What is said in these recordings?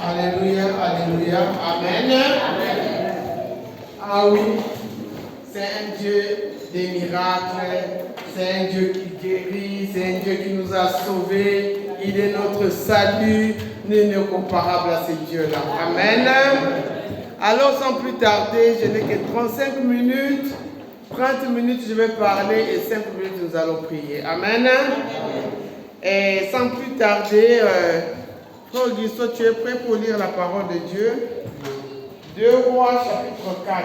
Alléluia, alléluia, amen. Ah oui, c'est un Dieu des miracles, c'est un Dieu qui guérit, c'est un Dieu qui nous a sauvés. Il est notre salut, nul n'est comparable à ce Dieu-là. Amen. Alors sans plus tarder, je n'ai que 35 minutes. 30 minutes je vais parler et 5 minutes nous allons prier. Amen. Et sans plus tarder, Frère Augusto, tu es prêt pour lire la parole de Dieu? 2 Rois chapitre 4.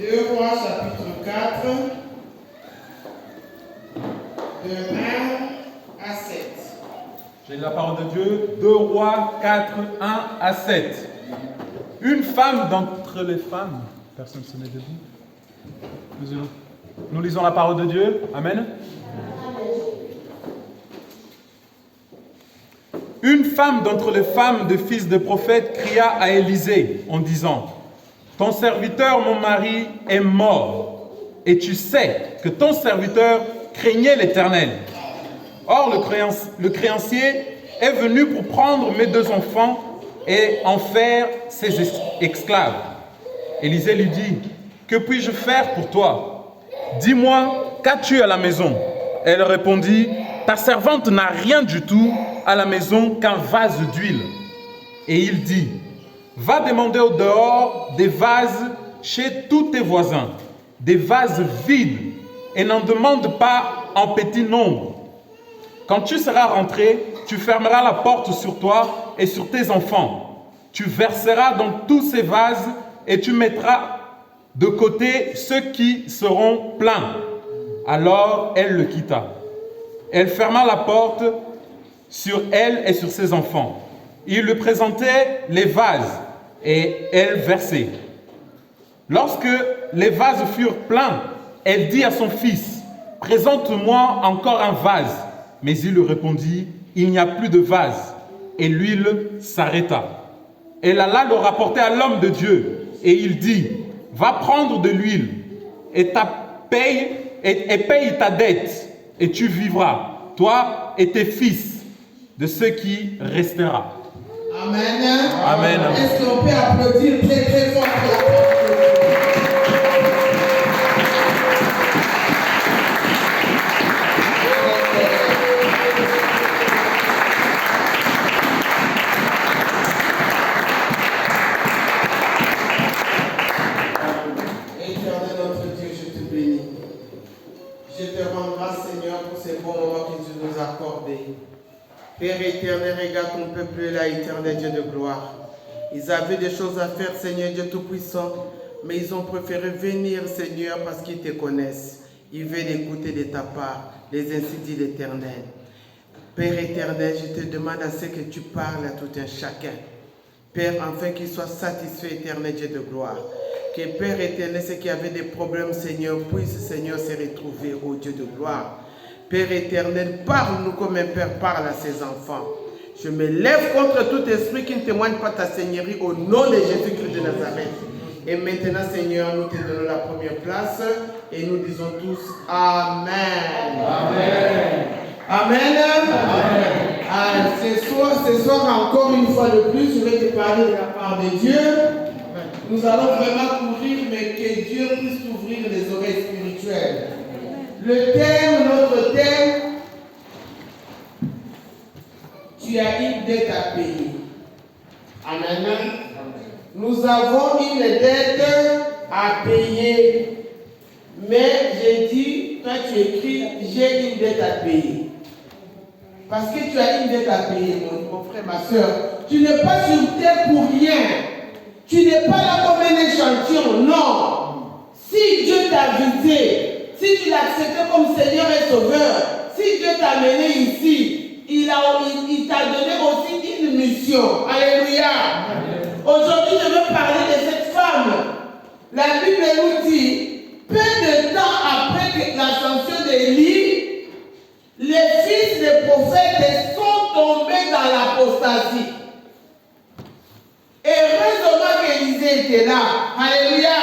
2 Rois chapitre 4, de 1 à 7. J'ai la parole de Dieu, 2 Rois 4, 1 à 7. Une femme d'entre les femmes, personne ne se met debout. Nous lisons la parole de Dieu, Amen. Une femme d'entre les femmes de fils de prophètes cria à Élisée en disant: ton serviteur, mon mari, est mort, et tu sais que ton serviteur craignait l'Éternel. Or, le créancier est venu pour prendre mes 2 enfants et en faire ses esclaves. Élisée lui dit: que puis-je faire pour toi? Dis-moi, qu'as-tu à la maison? Elle répondit: ta servante n'a rien du tout à la maison qu'un vase d'huile. Et il dit: va demander au dehors des vases chez tous tes voisins, des vases vides, et n'en demande pas en petit nombre. Quand tu seras rentré, tu fermeras la porte sur toi et sur tes enfants. Tu verseras dans tous ces vases et tu mettras de côté ceux qui seront pleins. Alors elle le quitta. Elle ferma la porte sur elle et sur ses enfants. Il lui présentait les vases et elle versait. Lorsque les vases furent pleins, elle dit à son fils: présente-moi encore un vase. Mais il lui répondit: il n'y a plus de vase. Et l'huile s'arrêta. Elle alla le rapporter à l'homme de Dieu et il dit: va prendre de l'huile et paye ta dette et tu vivras, toi et tes fils, de ce qui restera. Amen. Amen. Est-ce qu'on peut applaudir très très fort pour la parole de Dieu? Éternel notre Dieu, je te bénis. Je te rends grâce, Seigneur, pour ces bons moments que tu nous as accordés. Père éternel, regarde ton peuple là, éternel Dieu de gloire. Ils avaient des choses à faire, Seigneur Dieu Tout-Puissant, mais ils ont préféré venir, Seigneur, parce qu'ils te connaissent. Ils veulent écouter de ta part, les ainsi dit l'Éternel. Père éternel, je te demande à ce que tu parles à tout un chacun. Père, afin qu'ils soient satisfaits, éternel Dieu de gloire. Que Père éternel, ceux qui avaient des problèmes, Seigneur, puissent, Seigneur, se retrouver, ô Dieu de gloire. Père éternel, parle-nous comme un père parle à ses enfants. Je me lève contre tout esprit qui ne témoigne pas ta Seigneurie au nom de Jésus-Christ de Nazareth. Et maintenant, Seigneur, nous te donnons la première place et nous disons tous Amen. Amen. Amen. Amen. Ce soir, encore une fois de plus, je vais te parler de la part de Dieu. Nous allons vraiment courir, mais que Dieu puisse t'ouvrir les oreilles spirituelles. Le thème, notre thème, tu as une dette à payer. Amen. Nous avons une dette à payer. Mais j'ai dit, toi tu écris, j'ai une dette à payer. Parce que tu as une dette à payer, mon frère, ma soeur. Tu n'es pas sur terre pour rien. Tu n'es pas là comme un échantillon, non. Si Dieu t'a visé, si tu l'as accepté comme Seigneur et Sauveur, si Dieu t'a amené ici, il t'a donné aussi une mission. Alléluia. Aujourd'hui, je veux parler de cette femme. La Bible nous dit, peu de temps après l'ascension d'Élie, les fils des prophètes sont tombés dans l'apostasie. Et heureusement qu'Élisée était là. Alléluia.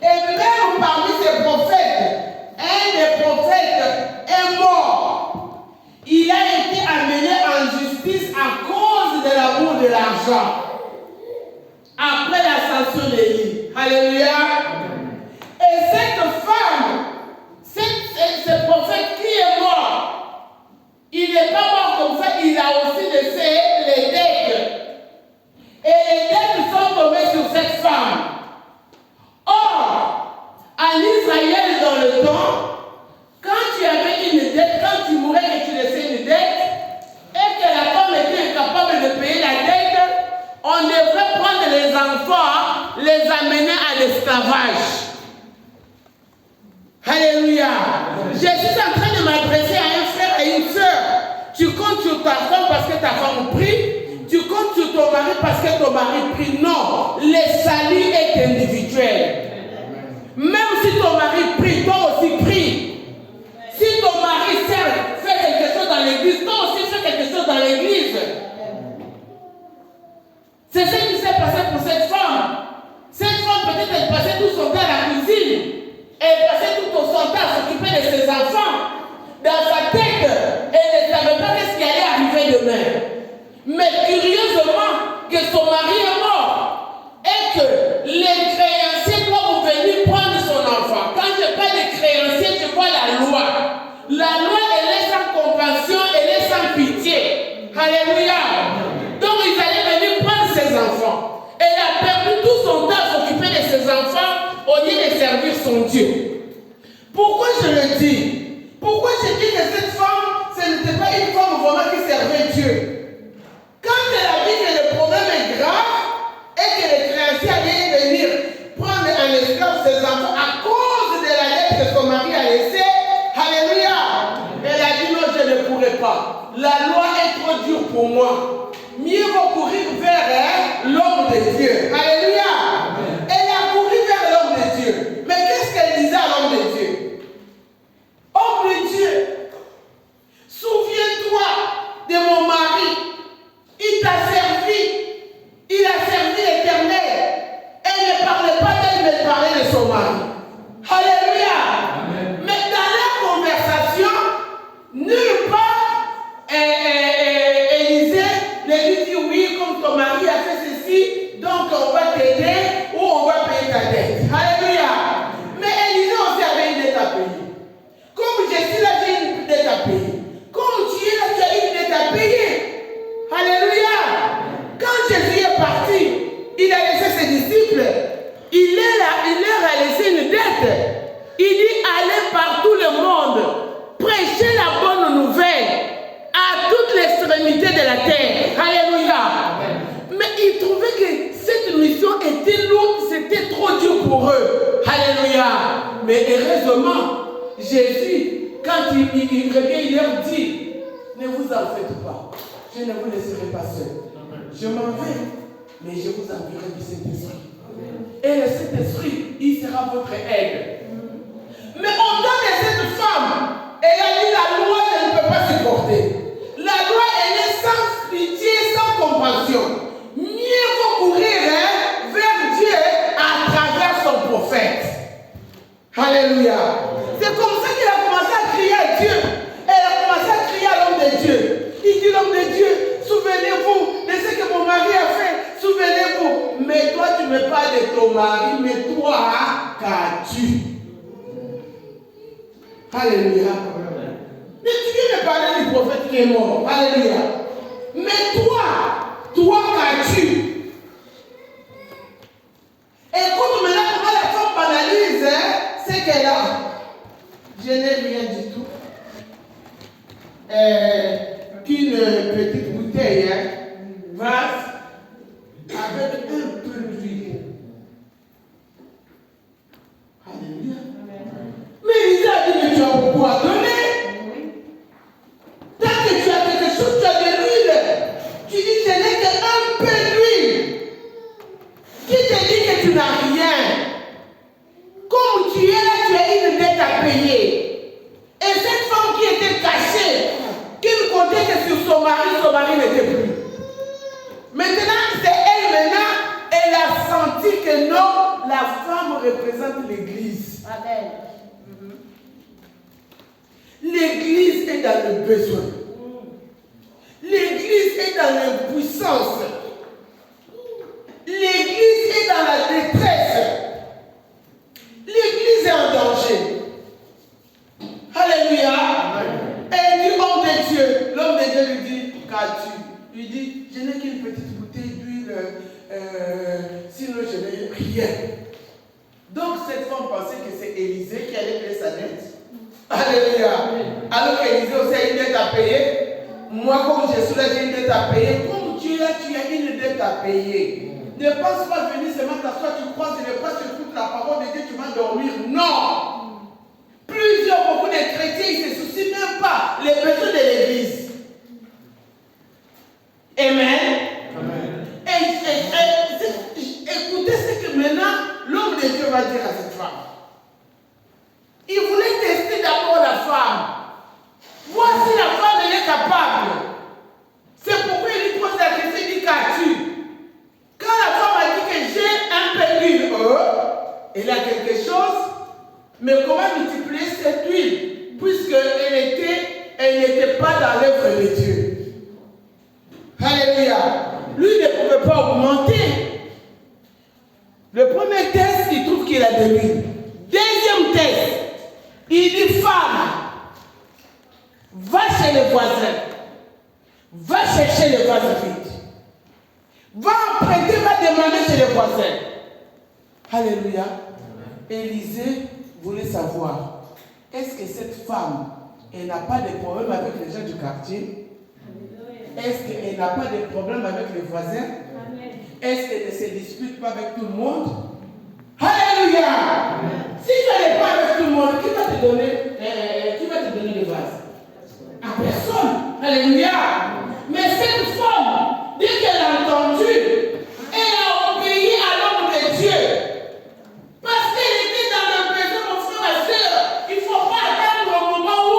Et même parmi ces prophètes, un des prophètes est mort. Il a été amené en justice à cause de l'amour de l'argent. Après l'ascension d'Élie. Alléluia. Et cette femme, ce prophète qui est mort, il n'est pas mort comme ça, il a aussi laissé les dettes. Et les dettes sont tombées sur cette femme. Or, en Israël dans le temps, quand tu avais une dette, quand tu mourais et tu laissais une dette, et que la femme était incapable de payer la dette, on devrait prendre les enfants les amenait à l'esclavage. Alléluia. Je suis en train de m'adresser à un frère et une sœur. Tu comptes sur ta femme parce que ta femme prie. Tu comptes sur ton mari parce que ton mari prie. Non, le salut est individuel. Même si ton mari prie, toi aussi prie. Si ton mari fait quelque chose dans l'église, toi aussi fais quelque chose dans l'église. C'est ce qui s'est passé pour cette femme. Cette femme, peut-être, elle passait tout son temps à la cuisine. Elle passait tout son temps à s'occuper de ses enfants. Dans sa tête, elle ne savait pas ce qui allait arriver demain. Mais curieusement, que son mari est mort. Et que les créanciers doivent venir prendre son enfant. Quand je parle de créanciers, je vois la loi. La loi, elle est sans compassion, elle est sans pitié. Alléluia. Donc, ils allaient venir prendre ses enfants. Elle a perdu tout son temps à s'occuper de ses enfants au lieu de servir son Dieu. Pourquoi je le dis? Pourquoi je dis que cette femme, ce n'était pas une femme vraiment qui servait Dieu? Quand elle a dit que le problème est grave et que les créanciers allaient venir prendre en esclave ses enfants à cause de la dette que son mari a laissée, alléluia, elle a dit non, je ne pourrai pas. La loi est trop dure pour moi. Mieux vaut courir vers l'homme de Dieu. Alléluia. Elle a couru vers l'homme de Dieu. Mais qu'est-ce qu'elle disait à l'homme de Dieu? Homme de Dieu, souviens-toi de mon mari. Il t'a servi. Il a servi l'Éternel. Elle ne parlait pas d'elle, mais parlait de son mari. Alléluia. Amen. Mais dans la conversation, nulle part, Élisée ne lui dit oui, comme ton mari a fait ceci, donc on va t'aider ou on va payer ta dette. Alléluia. Mais Élisée aussi avait une dette à payer. Comme je suis là, j'ai une dette à payer. Comme tu es là, tu as une dette à payer. Alléluia. Quand Jésus est parti, il a laissé ses disciples. Il leur a laissé une dette. Il dit allez par tout le monde, prêchez la bonne nouvelle à toute l'extrémité de la terre. Alléluia. Mais il trouvait que cette mission était lourde, c'était trop dur pour eux. Alléluia. Mais heureusement, Jésus, quand il revient, il leur dit ne vous en faites pas. Je ne vous laisserai pas seul. Je m'en vais, mais je vous enverrai du Saint-Esprit. Et le Saint-Esprit, il sera votre aide. Mais au temps de cette femme, elle a dit la loi, elle ne peut pas supporter. La loi, elle est sans pitié, sans compassion. Mieux vaut courir vers Dieu à travers son prophète. Alléluia. C'est comme ça qu'il a commencé à crier à Dieu. Elle a commencé à crier à l'homme de Dieu. Il dit l'homme de Dieu, souvenez-vous de ce que mon mari a fait. Souvenez-vous. Mais toi, tu me parles de ton mari, mais toi, qu'as-tu? Alléluia. Mais tu viens me parler du prophète qui est mort. Alléluia. Mais toi, qu'as-tu? Écoute maintenant comment la femme banalise ce qu'elle a. Je n'ai rien du tout. Qu'une petite bouteille, vase, avec un peu d'huile. Alléluia. Mais Élisée a dit, mais tu as beaucoup à donner. Tant que tu as quelque chose, tu as de l'huile. Tu dis, je n'ai qu'un peu d'huile. Qui te dit que tu n'as rien? Comme tu es là, tu as une dette à payer. Et cette femme qui était cachée, qui ne comptait que sur son mari n'était plus. Maintenant, c'est elle maintenant, elle a senti que non, la femme représente l'Église. Amen. L'Église est dans le besoin. L'Église est dans l'impuissance. L'Église est dans la détresse. L'Église est en danger. Alléluia. Et du homme de Dieu, l'homme de Dieu lui dit, qu'as-tu? Il dit, je n'ai qu'une petite bouteille d'huile, sinon je n'ai rien. Donc cette femme pensait que c'est Élisée qui allait payer sa dette. Alléluia. Alors qu'Élisée aussi a une dette à payer. Moi, comme je suis là, j'ai une dette à payer. Comme tu es là, tu as une dette à payer. Ne pense pas venir seulement t'asseoir, tu crois, tu ne pas tu écoutes la parole de Dieu, tu vas dormir. Non! Beaucoup de chrétiens, ils ne se soucient même pas les besoins de l'église. Amen. Écoutez ce que maintenant l'homme de Dieu va dire à cette femme. Il voulait tester d'abord la femme. Voici la femme, elle est capable. C'est pourquoi il lui pose la question, il dit qu'as-tu? Quand la femme a dit que j'ai un peu d'huile, elle a quelque chose, mais comment multiplier cette huile? Puisqu'elle n'était pas dans l'œuvre de Dieu. Alléluia. Lui ne pouvait pas augmenter. Le premier test, il trouve qu'il a de l'huile. Deuxième test, il dit femme, va chez les voisins, va chercher les vases vides, va emprunter, va demander chez les voisins. Alléluia. Élisée voulait savoir, est-ce que cette femme, elle n'a pas de problème avec les gens du quartier? Est-ce qu'elle n'a pas de problème avec les voisins? Est-ce qu'elle ne se dispute pas avec tout le monde? Alléluia! Si tu n'es pas avec tout le monde, qui va te donner les vases? À personne. Alléluia! Mais cette femme, dès qu'elle a entendu, elle a obéi à l'homme de Dieu. Parce qu'elle était dans le besoin, mon frère, ma soeur. Il ne faut pas attendre au moment où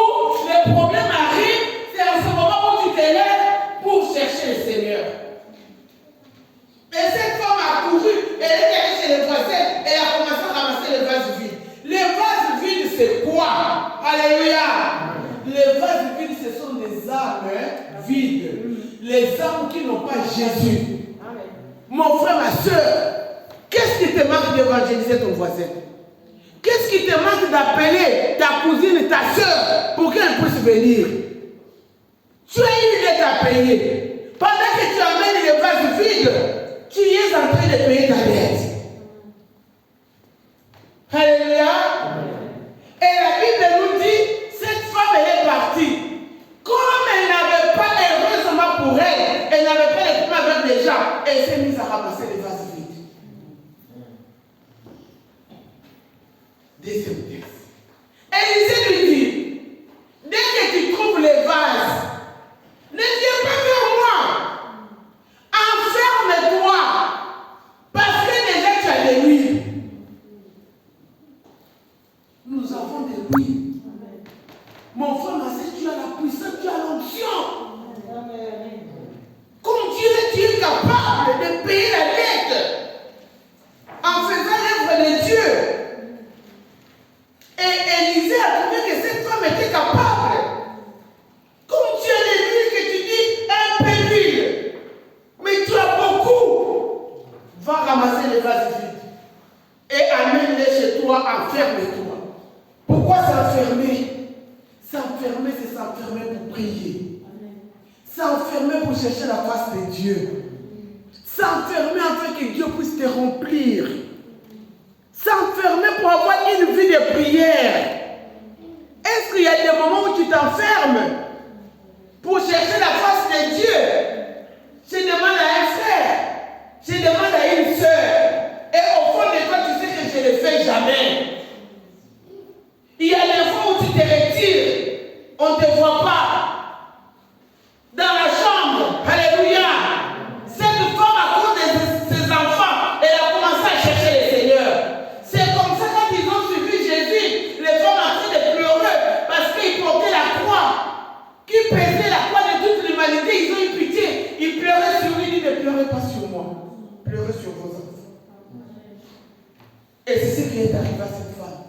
les problèmes arrivent. C'est à ce moment où tu te lèves pour chercher le Seigneur. Et cette femme a couru, elle est allée chez les voisins, elle a commencé à ramasser les vases vides. Les vases vides, c'est quoi? Alléluia! Les vases vides, ce sont des âmes vides. Les âmes qui n'ont pas Jésus. Amen. Mon frère, ma soeur, qu'est-ce qui te manque d'évangéliser ton voisin? Qu'est-ce qui te manque d'appeler ta cousine, ta soeur, pour qu'elle puisse venir? Tu as une dette à payer. Pendant que tu amènes les vases vides, tu es en train de payer ta dette. Alléluia. Et la Bible nous dit, cette femme, elle est partie. Comme elle n'avait pas, heureusement pour elle, elle n'avait pas de problème avec les gens, elle s'est mise à ramasser les vases vides. Deuxième texte. Élisée lui dit, dès que tu trouves les vases, ne viens pas vers moi. Enferme-toi. Parce que déjà tu as de l'huile. Nous avons de l'huile. Mon frère, ma soeur, tu as la puissance, tu as l'onction. Comme tu es capable de payer la dette en faisant l'œuvre de Dieu. Et Élisée a trouvé que cette femme était capable. Comme tu as de l'huile que tu dis, un peu d'huile, mais tu as beaucoup. Va ramasser les vases vides et amène-les chez toi, enferme-toi. Pourquoi s'enfermer? S'enfermer, c'est s'enfermer pour prier. S'enfermer pour chercher la face de Dieu. S'enfermer afin que Dieu puisse te remplir. S'enfermer pour avoir une vie de prière. Est-ce qu'il y a des moments où tu t'enfermes pour chercher la face de Dieu? Je demande à un frère, je demande à une soeur, et au fond de toi, tu sais que je ne le fais jamais. Il y a des fois où tu te retires, on ne te voit pas. Dans la chambre, alléluia. Cette femme, à cause de ses enfants, elle a commencé à chercher le Seigneur. C'est comme ça quand ils ont suivi Jésus, les femmes en train de pleurer parce qu'ils portaient la croix, qui pesait la croix de toute l'humanité. Ils ont eu pitié. Ils pleuraient sur lui. Ils disent, ne pleurez pas sur moi, pleurez sur vos enfants. Et c'est ce qui est arrivé à cette femme.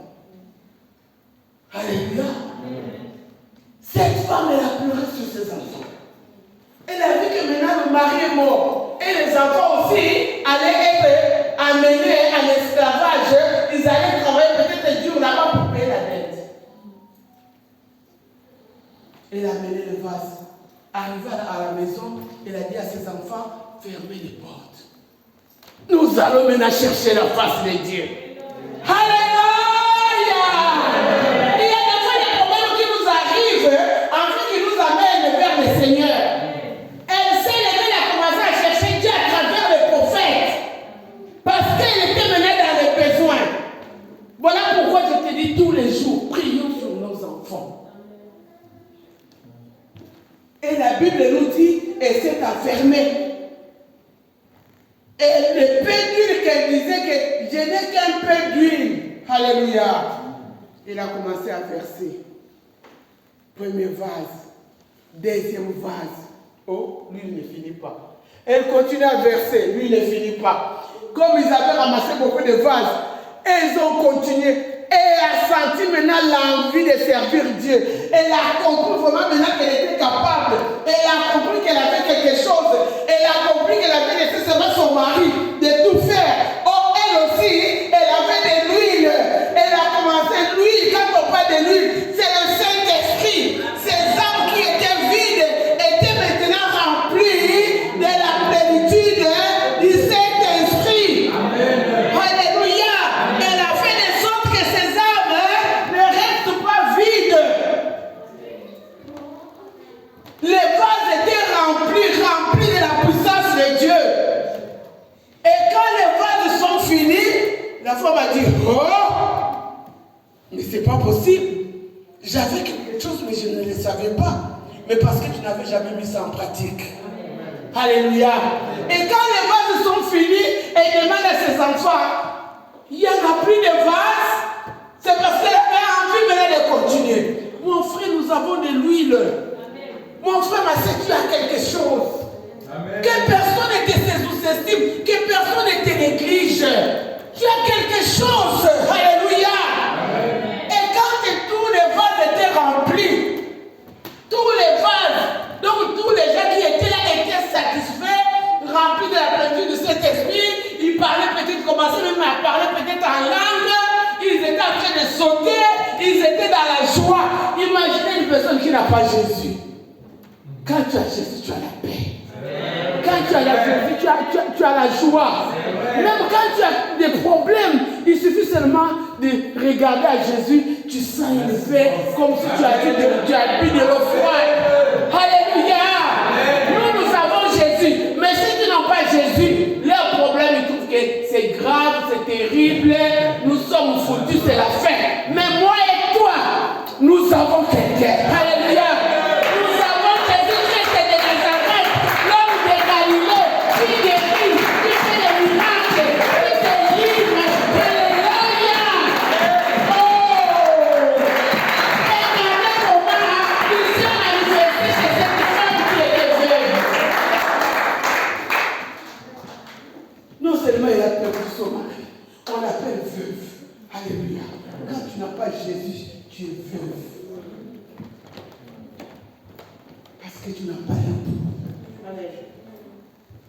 Alléluia. Cette femme, elle a pleuré sur ses enfants. Elle a vu que maintenant le mari est mort. Et les enfants aussi allaient être amenés en esclavage. Ils allaient travailler peut-être dur là-bas pour payer la dette. Elle a mené le vase. Arrivée à la maison, elle a dit à ses enfants, fermez les portes. Nous allons maintenant chercher la face de Dieu. Alléluia. Seigneur. Elle s'est levée, elle a commencé à chercher Dieu à travers les prophètes. dit tous les jours, prions sur nos enfants. Et la Bible nous dit, elle s'est enfermée. Et le peu d'huile qu'elle disait que je n'ai qu'un peu d'huile. Alléluia. Il a commencé à verser. Premier vase, deuxième vase. Oh, l'huile ne finit pas. Elle continue à verser, l'huile ne finit pas. Comme ils avaient ramassé beaucoup de vases, ils ont continué. Et elle a senti maintenant l'envie de servir Dieu. Elle a compris vraiment maintenant qu'elle était capable. Elle a compris qu'elle avait quelque chose. Elle a compris qu'elle avait nécessairement son mari de tout faire. Oh, elle aussi, elle avait de l'huile. Elle a commencé l'huile. Quand on parle de l'huile, c'est le Saint-Esprit. Ces âmes qui étaient vides étaient maintenant remplies de la plénitude du Saint-Esprit. Alléluia. Elle a fait de sorte que ces âmes ne restent pas vides. Les vases étaient remplis de la puissance de Dieu. Et quand les vases sont finis, la femme a dit, oh, mais c'est pas possible. J'avais quelque chose, mais je ne le savais pas. Mais parce que tu n'avais jamais mis ça en pratique. Alléluia. Et quand les vases sont finis, elle demande à ses enfants, il n'y en a plus de vases. C'est parce qu'elle avait envie maintenant de continuer. Mon frère, nous avons de l'huile. Mon frère, ma soeur, tu as quelque chose. Amen. Que personne ne te sous-estime, que personne ne te néglige. Tu as quelque chose. Alléluia. Amen. Et quand tous les vases étaient remplis, tous les vases, donc tous les gens qui étaient là étaient satisfaits, remplis de la plénitude de cet esprit. Ils parlaient peut-être, commençaient même à parler peut-être en langue. Ils étaient en train de sauter, ils étaient dans la joie. Imaginez une personne qui n'a pas Jésus. Quand tu as Jésus, tu as la paix. Quand tu as la Jésus, tu as la joie. Même quand tu as des problèmes, il suffit seulement de regarder à Jésus, tu sens une paix comme si tu as bu de l'eau froide. Alléluia. Nous avons Jésus. Mais ceux qui n'ont pas Jésus, leur problème, ils trouvent que c'est grave, c'est terrible, nous sommes foutus, c'est la fin. Mais moi et toi, nous avons quelqu'un. Alléluia. Jésus, tu es veuve. Parce que tu n'as pas l'époux.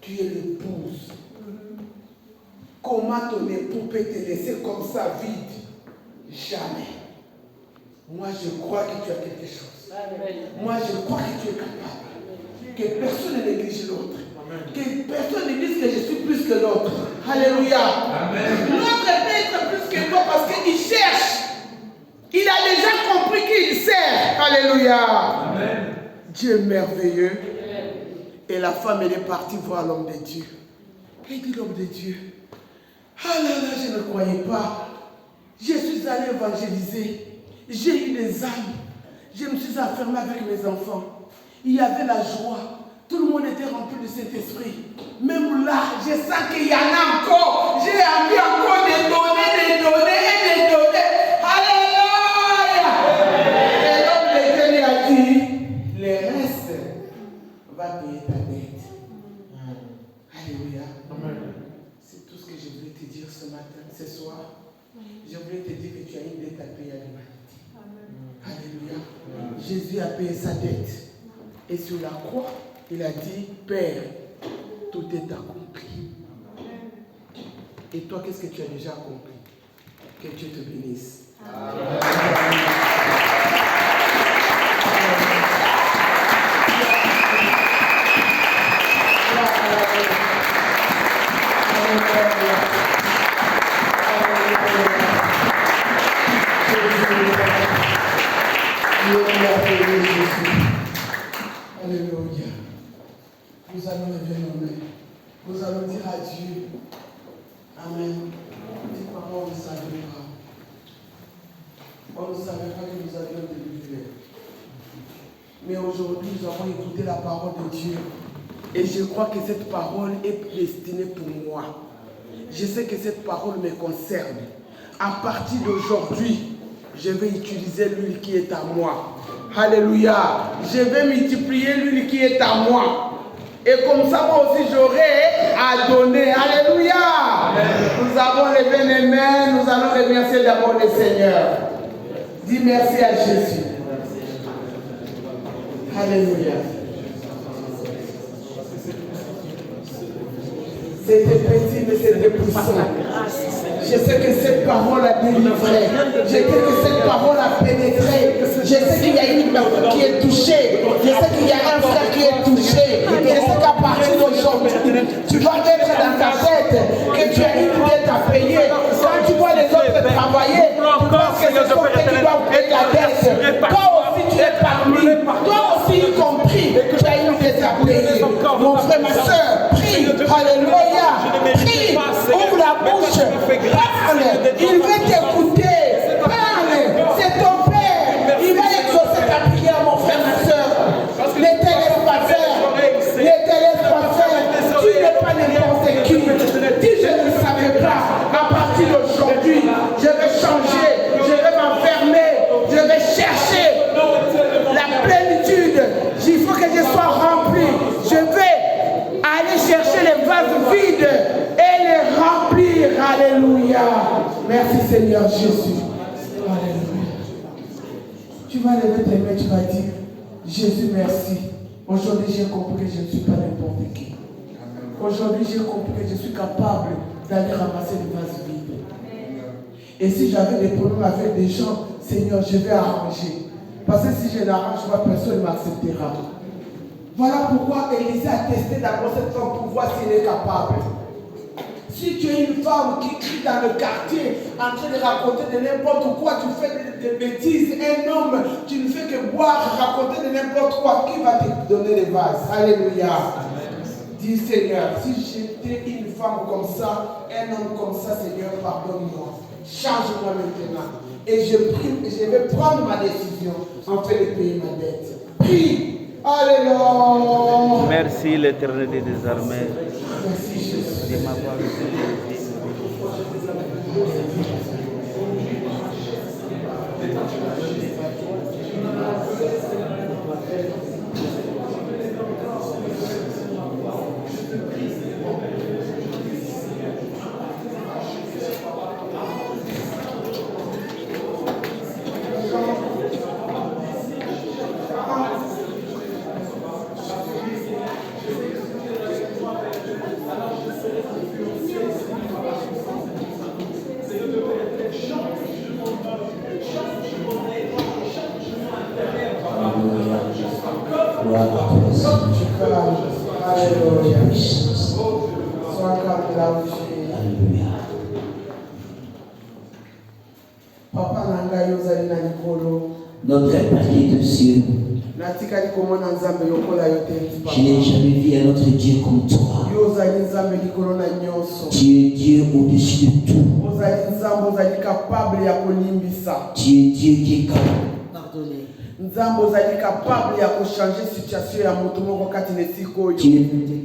Tu es l'épouse. Comment ton époux peut te laisser comme ça vide? Jamais. Moi, je crois que tu as quelque chose. Moi, je crois que tu es capable. Que personne ne néglige l'autre. Que personne ne dise que je suis plus que l'autre. Alléluia. L'autre peut être plus que toi parce qu'il cherche. Il a déjà compris qu'il sert. Alléluia. Amen. Dieu est merveilleux. Amen. Et la femme, elle est partie voir l'homme de Dieu. Elle dit, l'homme de Dieu, ah là là, je ne croyais pas. Je suis allé évangéliser. J'ai eu des âmes. Je me suis enfermé avec mes enfants. Il y avait la joie. Tout le monde était rempli de cet esprit. Même là, je sens qu'il y en a encore. J'ai envie encore de donner, de donner et de donner. Alléluia. Et l'homme de Dieu lui a dit, le reste va payer ta dette. Alléluia. C'est tout ce que je voulais te dire ce matin, ce soir. Je voulais te dire que tu as une dette à payer à l'humanité. Alléluia. Jésus a payé sa dette. Et sur la croix, il a dit, Père, tout est accompli. Et toi, qu'est-ce que tu as déjà accompli? Que Dieu te bénisse. Amen. Alléluia. Nous allons lever nos mains. Nous allons dire à Dieu. Amen. Dis papa, on ne savait pas. On ne savait pas que nous avions délivré. Mais aujourd'hui, nous avons écouté la parole de Dieu. Et je crois que cette parole est destinée pour moi. Je sais que cette parole me concerne. À partir d'aujourd'hui, je vais utiliser l'huile qui est à moi. Alléluia. Je vais multiplier l'huile qui est à moi. Et comme ça, moi aussi, j'aurai à donner. Alléluia. Nous avons levé les mains. Nous allons remercier d'abord le Seigneur. Dis merci à Jésus. Alléluia. C'était petit, mais c'était puissant. Je sais que cette parole a délivré. Je sais que cette parole a pénétré. Je sais qu'il y a une personne qui est touchée. Je sais qu'il y a un frère qui est touché. Je sais qu'à partir d'aujourd'hui, tu vas être dans ta tête que tu as une dette à payer. Quand tu vois les autres travailler, tu penses que ce sont eux qui doivent payer la dette. Toi aussi, tu es parmi. Toi aussi, y compris, tu as une dette à payer. Mon frère, ma soeur, prie. Alléluia. Prie. Ouvre la bouche. Parle. Il veut t'écouter. Parle. C'est ton Père. Il va exaucer ta prière, mon frère, ma soeur. Ne te laisse pas faire. Ne te laisse pas faire. Tu n'es pas n'importe qui. Dis, je ne savais pas. À partir d'aujourd'hui, je vais changer. Je vais m'enfermer. Je vais chercher la plénitude. Il faut que je sois rempli. Je vais aller chercher les vases vides et les remplir. Alléluia. Merci Seigneur Jésus. Alléluia. Tu vas lever tes mains, tu vas dire, Jésus merci. Aujourd'hui j'ai compris que je ne suis pas n'importe qui. Aujourd'hui j'ai compris que je suis capable d'aller ramasser les vases vides. Et si j'avais des problèmes avec des gens, Seigneur, je vais arranger. Parce que si je n'arrange pas, personne ne m'acceptera. Voilà pourquoi Élisée a testé d'abord cette femme pour voir si elle est capable. Si tu es une femme qui crie dans le quartier en train de raconter de n'importe quoi, tu fais des bêtises, un homme, tu ne fais que boire, raconter de n'importe quoi, qui va te donner les vases? Alléluia. Dis Seigneur, si j'étais une femme comme ça, un homme comme ça, Seigneur, pardonne-moi. Change-moi maintenant. Et je prie, et je vais prendre ma décision en fait de payer ma dette. Prie. Alléluia. Merci l'Éternel des armées. Merci Jésus. De m'avoir Notre Père qui est aux cieux, je n'ai jamais vu un autre Dieu comme toi. Tu es Dieu au-dessus de tout. Tu es Dieu qui est capable de pardonner.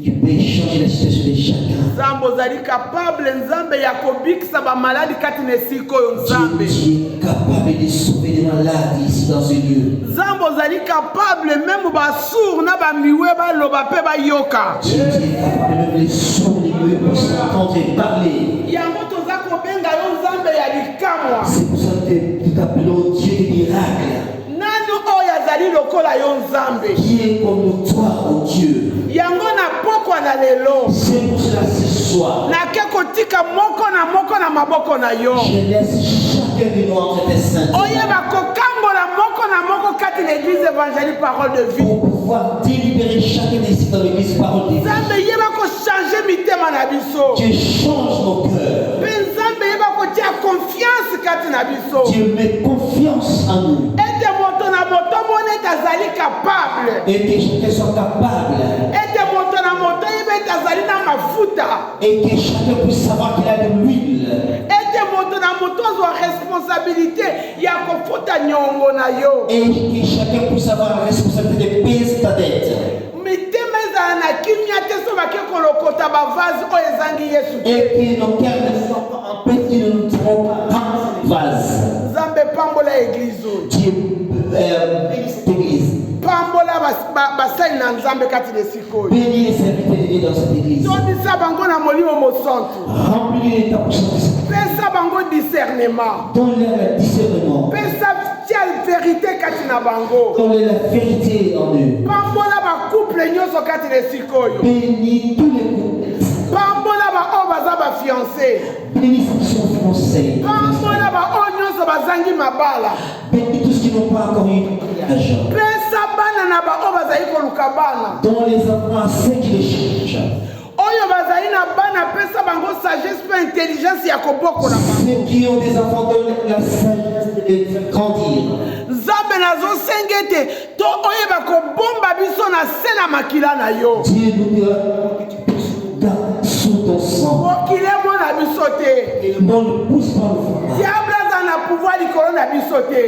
Tu peux changer la situation de chacun. Tu es capable de sauver des malades ici dans ce lieu. Tu es capable même de sauver les lieux pour s'entendre et parler. C'est pour ça que nous t'appelons Dieu des miracles. Qui est comme toi, oh Dieu. C'est pour cela ce soir. Je laisse chacun de nous entre tes saints. Pour pouvoir délibérer chacun d'ici dans l'église parole de Dieu. Dieu change nos cœurs. Dieu met confiance en nous. Et que chacun soit capable. Et que chacun puisse savoir qu'il a de l'huile. moto azwa responsabilité ya kofuta nyongo na yo. Et que chacun puisse avoir la responsabilité de payer ta dette. Mitema ezala na kimia te so bake kolokota bavase oyo ezangi Yesu te. Et que nos cœurs ne soient pas en paix, qu'ils ne nous trompent pas vase. Nzambe pambola église oyo. Dieu bénisse l'église. Pambola basali na Nzambe kati de sikoyo. Bénis les serviteurs de Dieu dans cette église. Tondisa bango na molimo mosantu. Remplis-les de ta puissance. Pesa bango discernement. Donne-leur le discernement. Pesa tia vérité kati na bango. Donne-leur la vérité en eux. Pambola ba couple nyonso kati de sikoyo. Bénis tous les couples. Pambola ba o baza ba fiancé. Bénis ceux qui sont fiancés. Pambola ba o nyonso bazangi mabala. Bénis tous ceux qui n'ont pas encore eu de mariage. Pesa bana na ba o bazali koluka bana. Dont les enfants, ceux qui les cherchent. Oyo bazali na bana pesa bango sagesse pe intelligence ya kobokola bango. Ceux qui ont des enfants, donnent la sagesse de grandir. Nzambe nazo sengete to oyeba kobomba biso na se na makila na yo. Dieu nous dira que tu puisses nous garder sous ton sang. Mokile mona biso te. Et le monde ne pousse pas le froid. Diable aza na pouvoir likolo na biso te.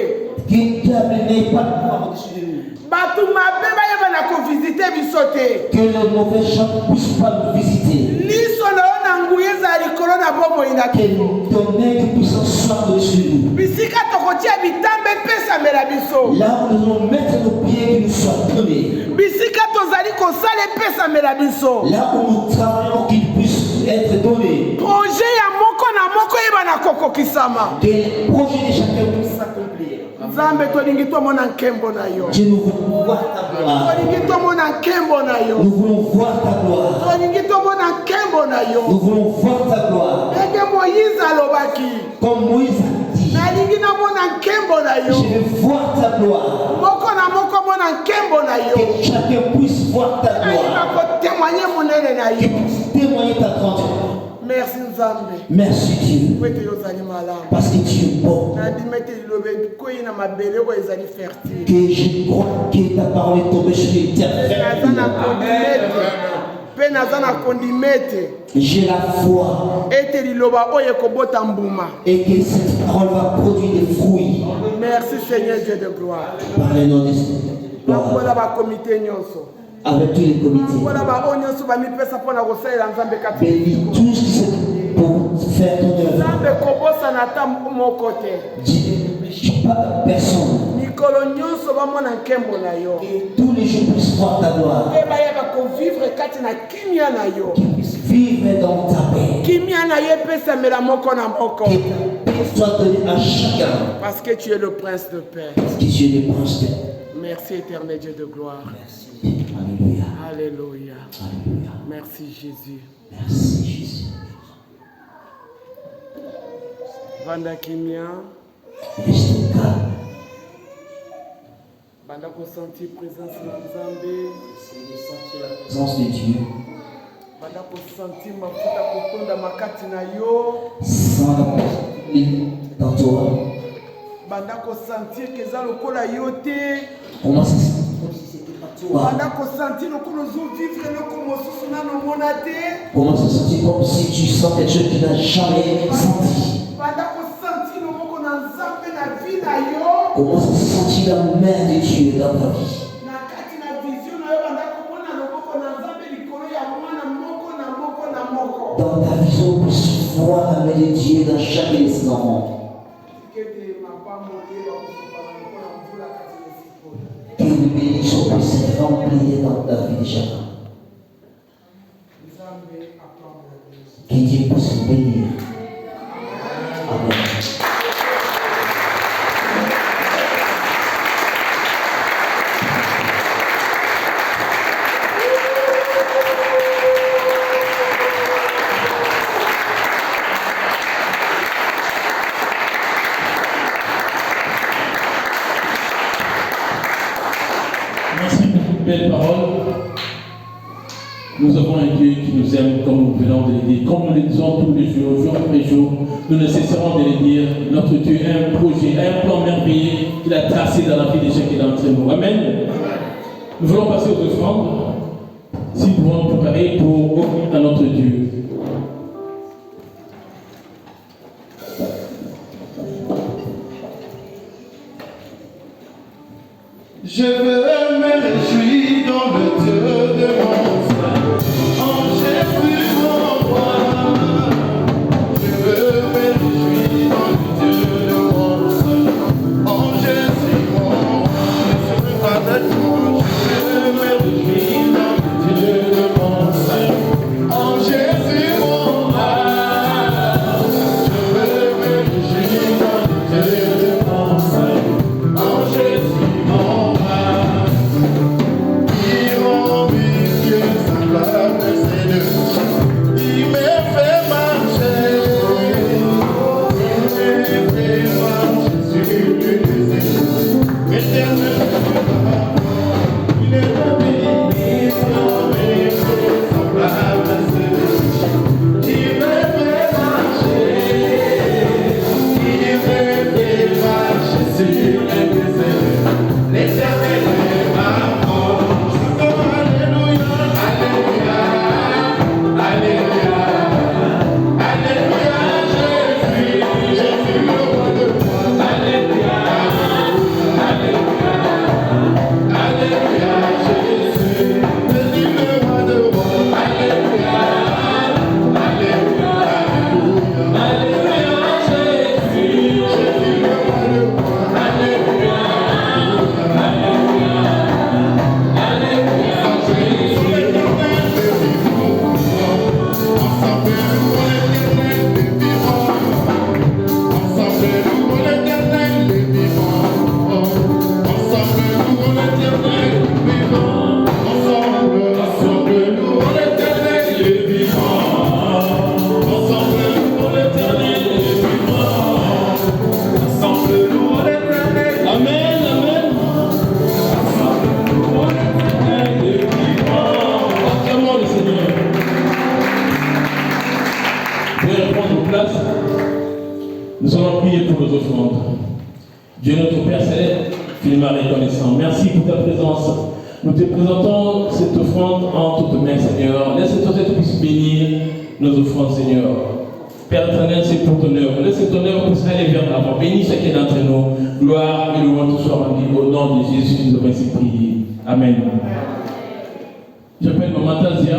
Que le diable n'ait pas de pouvoir au-dessus de nous. Bato mabe bayeba na kovisite biso te. Que les mauvais gens ne puissent pas nous visiter. Liso na yo na nguya ezala likolo na bomoi na Que kino. ton aide puisse soit au-dessus de nous. Bisika tokotia bitambe epesamela biso. Là où nous allons mettre nos pieds, qu'ils nous soient donnés. Bisika tozali kosala epesamela biso. Là où nous travaillons, qu'ils puissent être donnés. Projet ya moko na moko yeba na kokokisama. Que les projets de chacun puissent s'accomplir. Nzambe tolingi tomona nkembo na yo. Dieu, nous voulons voir ta gloire. Tolingi tomona nkembo na yo. Nous voulons voir ta gloire. Tolingi tomona nkembo na Nous yo. voulons voir ta gloire. Ndenge Moïse alobaki. Comme Moïse a dit, Nalingi namona nkembo na yo. je veux voir ta gloire. Moko na moko mona nkembo na yo. Que chacun puisse voir ta gloire. Ayeba kotémoigner monene na Qu'il yo. puisse témoigner ta grandeur. Merci Nzambe. Merci Dieu. Po ete yo ozali malamu. Parce que tu es bon. Nandimi ete liloba koyi na mabele oyo ezali fertile. Que je crois que ta parole est tombée sur les terres Naza na fertiles. kondimete. Mpe naza na kondimete. J'ai la foi. Ete liloba oyo ekobota mbuma. Et que cette parole va produire des fruits. Merci Seigneur Dieu de gloire. Par le nom de Nakola gloire. ba comité nyonso. Avec tous les comités. Nakola ba oyo nyonso bamipesa mpona kosalela Nzambe kati. Bénis tous ceux pour faire ton œuvre. Nzambe kobosana ata moko te. Dieu ne méchant pas personne. Mikolo nyonso bamona nkembo na yo. Et tous les jours puissent voir ta gloire. Mpe bayeba kovivre kati na kimia na yo. Qu'ils puissent vivre dans ta paix. Kimia na yo epesamela moko na moko. Que ta paix soit donnée à chacun. Parce que tu es le prince de paix. Parce que tu es le prince de paix. Merci éternel Dieu de gloire. Merci. Alléluia. Alléluia. Alléluia. Merci Jésus. Merci Jésus. Vanda kimia. Restez calme. Banda kosentir présence na Nzambe. Essayez de sentir la présence de Dieu. Banda kosentir mafuta kotonda makati na yo. Sans la présence dans toi. Banda kosentir que eza lokola yo te. Comment ça se passe comme si c'était pas toi? Banda kosentir lokola ozovivre eloko mosusu nano omona te. Comment ça se sentir comme si tu sens quelque chose que tu n'as jamais senti? Banda kosentir loboko na Nzambe na vie na yo. Comment ça se sentir la main de Dieu dans ta vie? Na kati na vision na yo banda komona loboko na Nzambe likolo ya mwana moko na moko na moko. Dans ta vision, on puisse voir la main de Dieu dans chaque instant. Que le bénédiction puisse remplir dans ta vie de chacun. Que Dieu puisse nous bénir. Amen. Merci pour toutes belles paroles. Nous avons un Dieu qui nous aime comme nous venons de le dire. Comme nous le disons tous les jours, jour après jour, nous ne cesserons de le dire. Notre Dieu a un projet, un plan merveilleux qu'il a tracé dans la vie de chacun d'entre nous. Amen. Nous voulons passer aux offrandes. Si nous pouvons nous préparer pour offrir à notre Dieu. Je veux me réjouir dans le Dieu de mon salut, en Jésus mon roi. Je veux me réjouir dans le Dieu de mon salut, en Jésus mon roi. Avec moi, je veux me réjouir dans le Dieu de mon salut, en Jésus mon roi. Je veux me réjouir dans le Dieu de mon salut, en Jésus mon roi. Il me fait marcher sur le désert. Éternel, il est mon béni, semblable à celui. Il me fait marcher sur le désert. L'éternel est ma force. Alléluia, alléluia. Alléluia, Alléluia, Jésus le roi de roi. Alléluia, Alléluia, Alléluia, Jésus, le roi de roi. Alléluia, Alléluia, Alléluia, Jésus, le roi de roi. Alléluia, Alléluia, Alléluia, Jésus. Ensemble louons l'Éternel des vivants. Ensemble louons l'Éternel des vivants. Ensemble louons l'Éternel des vivants. Ensemble louons l'Éternel des vivants. Ensemble louons l'Éternel des vivants. Ensemble louons l'Éternel. Amen, amen. Ensemble louons l'Éternel des vivants. Acclamons le Seigneur. Vous pouvez reprendre vos places. Nous allons prier pour nos offrandes. Dieu notre Père Céleste, finement reconnaissant. Merci pour ta présence. Nous te présentons cette offrande en toute main, Seigneur. Laisse que tu puisses bénir nos offrandes, Seigneur. Père éternel, c'est pour ton œuvre. Laisse que ton œuvre puisse aller vers l'avant. Bénis chacun d'entre nous. Gloire et louange te soient rendues au nom de Jésus. Nous avons ainsi prié. Amen. J'appelle Maman Tazia.